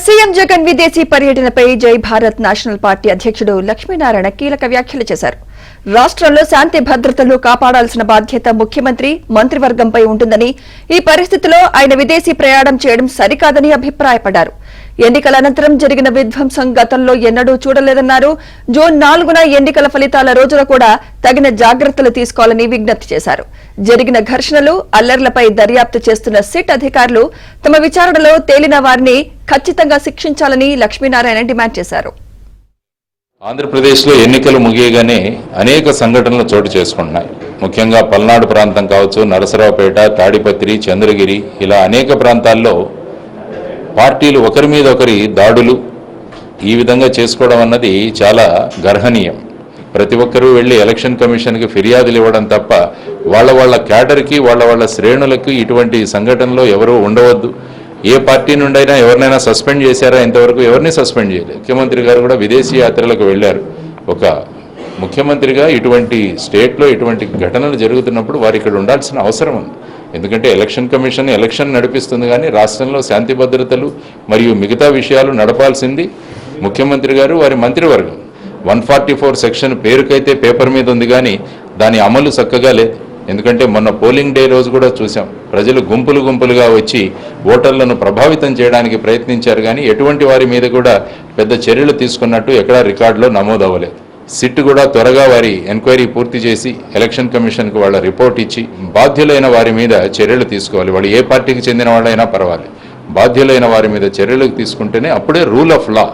CM Jagan విదేశీ పర్యటనపై జై భారత్ నేషనల్ పార్టీ అధ్యక్షుడు లక్ష్మీనారాయణ కీలక వ్యాఖ్యలు చేశారు. రాష్ట్రంలో శాంతి భద్రతలు కాపాడాల్సిన బాధ్యత ముఖ్యమంత్రి, మంత్రివర్గంపై ఉంటుందని, ఈ పరిస్థితిలో ఆయన విదేశీ ప్రయాణం చేయడం సరికాదని అభిప్రాయపడ్డారు. ఎన్నికల అనంతరం జరిగిన విధ్వంసం గతంలో ఎన్నడూ చూడలేదన్నారు. జూన్ 4న ఎన్నికల ఫలితాల రోజున కూడా తగిన జాగ్రత్తలు తీసుకోవాలని విజ్ఞప్తి చేశారు. జరిగిన ఘర్షణలు, అల్లర్లపై దర్యాప్తు చేస్తున్న సిట్ అధికారులు తమ విచారణలో తేలిన వారిని ఖచ్చితంగా శిక్షించాలని లక్ష్మీనారాయణ డిమాండ్ చేశారు. ఆంధ్రప్రదేశ్లో ఎన్నికలు ముగియగానే అనేక సంఘటనలు చోటు చేసుకుంటున్నాయి. ముఖ్యంగా పల్నాడు ప్రాంతం కావచ్చు, నరసరావుపేట, తాడిపత్రి, చంద్రగిరి, ఇలా అనేక ప్రాంతాల్లో పార్టీలు ఒకరి మీద ఒకరి దాడులు ఈ విధంగా చేసుకోవడం అన్నది చాలా గర్హనీయం. ప్రతి ఒక్కరూ వెళ్ళి ఎలక్షన్ కమిషన్కి ఫిర్యాదులు ఇవ్వడం తప్ప వాళ్ళ క్యాడర్కి, వాళ్ళ శ్రేణులకి ఇటువంటి సంఘటనలో ఎవరూ ఉండవద్దు. ఏ పార్టీ నుండైనా ఎవరినైనా సస్పెండ్ చేశారా? ఇంతవరకు ఎవరిని సస్పెండ్ చేయలేదు. ముఖ్యమంత్రి గారు కూడా విదేశీ యాత్రలకు వెళ్ళారు. ఒక ముఖ్యమంత్రిగా ఇటువంటి స్టేట్లో ఇటువంటి ఘటనలు జరుగుతున్నప్పుడు వారు ఇక్కడ ఉండాల్సిన అవసరం ఉంది. ఎందుకంటే ఎలక్షన్ కమిషన్ ఎలక్షన్ నడిపిస్తుంది, కానీ రాష్ట్రంలో శాంతి భద్రతలు మరియు మిగతా విషయాలు నడపాల్సింది ముఖ్యమంత్రి గారు, వారి మంత్రివర్గం. 144 సెక్షన్ పేరుకైతే పేపర్ మీద ఉంది, కానీ దాని అమలు చక్కగా లేదు. ఎందుకంటే మొన్న పోలింగ్ డే రోజు కూడా చూసాం, ప్రజలు గుంపులుగా వచ్చి ఓటర్లను ప్రభావితం చేయడానికి ప్రయత్నించారు, కానీ ఎటువంటి వారి మీద కూడా పెద్ద చర్యలు తీసుకున్నట్టు ఎక్కడా రికార్డులో నమోదవ్వలేదు. సిట్ కూడా త్వరగా వారి ఎంక్వైరీ పూర్తి చేసి ఎలక్షన్ కమిషన్కు వాళ్ళ రిపోర్ట్ ఇచ్చి బాధ్యులైన వారి మీద చర్యలు తీసుకోవాలి. వాళ్ళు ఏ పార్టీకి చెందిన వాళ్ళైనా పర్వాలేదు, బాధ్యులైన వారి మీద చర్యలు తీసుకుంటేనే అప్పుడే రూల్ ఆఫ్ లా,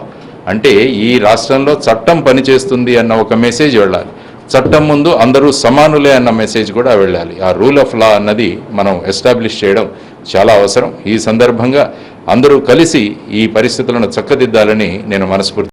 అంటే ఈ రాష్ట్రంలో చట్టం పనిచేస్తుంది అన్న ఒక మెసేజ్ వెళ్ళాలి. చట్టం ముందు అందరూ సమానులే అన్న మెసేజ్ కూడా వెళ్ళాలి. ఆ రూల్ ఆఫ్ లా అన్నది మనం ఎస్టాబ్లిష్ చేయడం చాలా అవసరం. ఈ సందర్భంగా అందరూ కలిసి ఈ పరిస్థితులను చక్కదిద్దాలని నేను మనస్ఫూర్తి